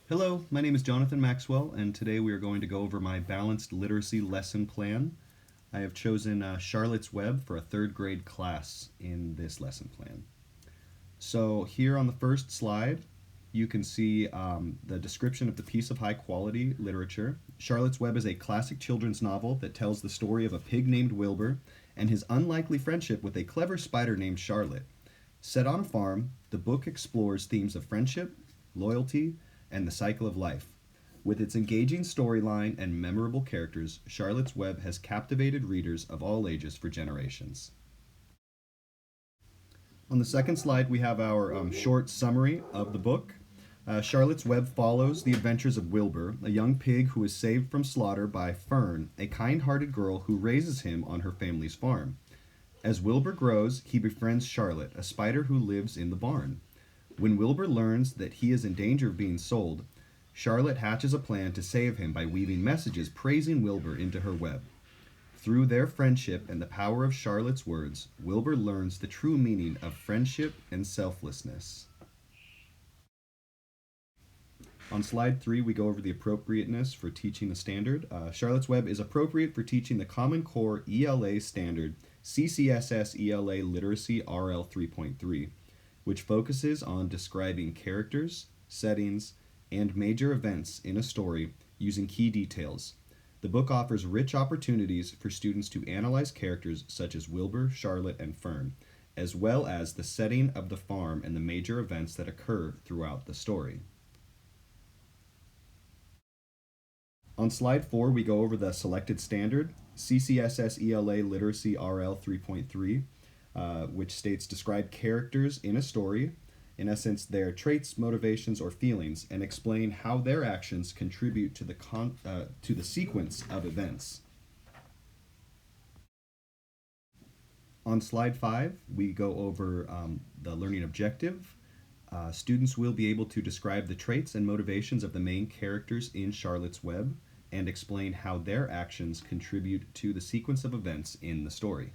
Hello, my name is Jonathan Maxwell, and today we are going to go over my balanced literacy lesson plan. I have chosen Charlotte's Web for a third grade class in this lesson plan. So, here on the first slide, you can see the description of the piece of high quality literature. Charlotte's Web is a classic children's novel that tells the story of a pig named Wilbur and his unlikely friendship with a clever spider named Charlotte. Set on a farm, the book explores themes of friendship, loyalty, and the cycle of life. With its engaging storyline and memorable characters, Charlotte's Web has captivated readers of all ages for generations. On the second slide, we have our short summary of the book. Charlotte's Web follows the adventures of Wilbur, a young pig who is saved from slaughter by Fern, a kind hearted girl who raises him on her family's farm. As Wilbur grows, he befriends Charlotte, a spider who lives in the barn. When Wilbur learns that he is in danger of being sold, Charlotte hatches a plan to save him by weaving messages praising Wilbur into her web. Through their friendship and the power of Charlotte's words, Wilbur learns the true meaning of friendship and selflessness. On slide 3, we go over the appropriateness for teaching the standard. Charlotte's Web is appropriate for teaching the Common Core ELA standard CCSS ELA Literacy RL 3.3, which focuses on describing characters, settings, and major events in a story using key details. The book offers rich opportunities for students to analyze characters such as Wilbur, Charlotte, and Fern, as well as the setting of the farm and the major events that occur throughout the story. On slide 4, we go over the selected standard, CCSS ELA Literacy RL 3.3, which states describe characters in a story, in essence, their traits, motivations, or feelings, and explain how their actions contribute to the sequence of events. On slide 5, we go over the learning objective. Students will be able to describe the traits and motivations of the main characters in Charlotte's Web and explain how their actions contribute to the sequence of events in the story.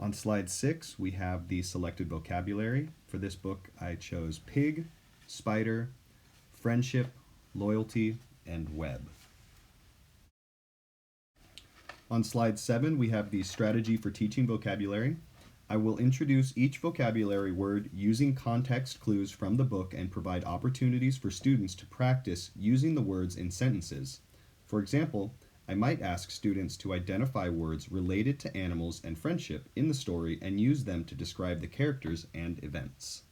On slide 6, we have the selected vocabulary. For this book, I chose pig, spider, friendship, loyalty, and web. On slide 7, we have the strategy for teaching vocabulary. I will introduce each vocabulary word using context clues from the book and provide opportunities for students to practice using the words in sentences. For example, I might ask students to identify words related to animals and friendship in the story and use them to describe the characters and events.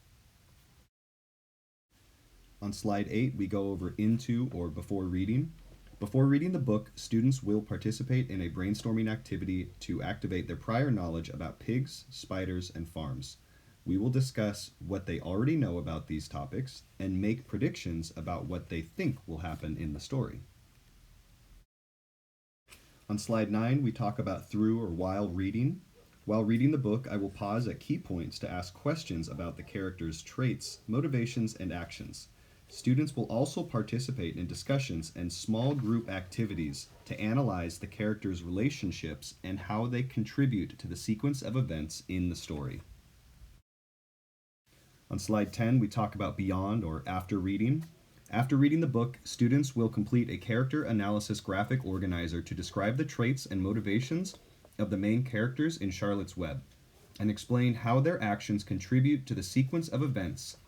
On slide 8, we go over into or before reading. Before reading the book, students will participate in a brainstorming activity to activate their prior knowledge about pigs, spiders, and farms. We will discuss what they already know about these topics and make predictions about what they think will happen in the story. On slide 9, we talk about through or while reading. While reading the book, I will pause at key points to ask questions about the characters' traits, motivations, and actions. Students will also participate in discussions and small group activities to analyze the characters' relationships and how they contribute to the sequence of events in the story. On slide 10, we talk about beyond or after reading. After reading the book, students will complete a character analysis graphic organizer to describe the traits and motivations of the main characters in Charlotte's Web and explain how their actions contribute to the sequence of events.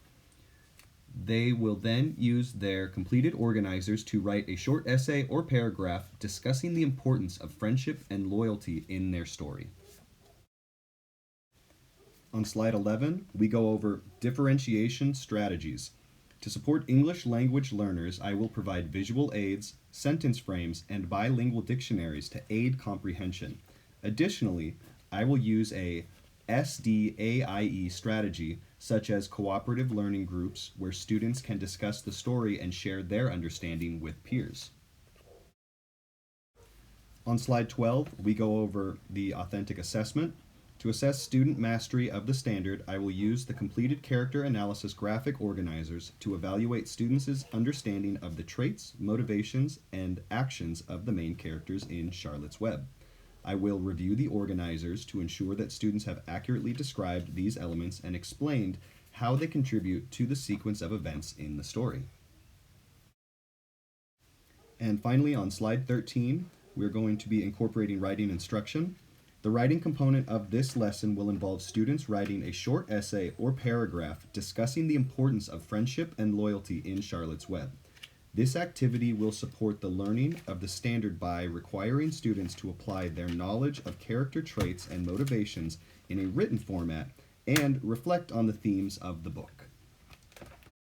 They will then use their completed organizers to write a short essay or paragraph discussing the importance of friendship and loyalty in their story. On slide 11, we go over differentiation strategies. To support English language learners, I will provide visual aids, sentence frames, and bilingual dictionaries to aid comprehension. Additionally, I will use a SDAIE strategy, such as cooperative learning groups, where students can discuss the story and share their understanding with peers. On slide 12, we go over the authentic assessment. To assess student mastery of the standard, I will use the completed character analysis graphic organizers to evaluate students' understanding of the traits, motivations, and actions of the main characters in Charlotte's Web. I will review the organizers to ensure that students have accurately described these elements and explained how they contribute to the sequence of events in the story. And finally, on slide 13, we're going to be incorporating writing instruction. The writing component of this lesson will involve students writing a short essay or paragraph discussing the importance of friendship and loyalty in Charlotte's Web. This activity will support the learning of the standard by requiring students to apply their knowledge of character traits and motivations in a written format and reflect on the themes of the book.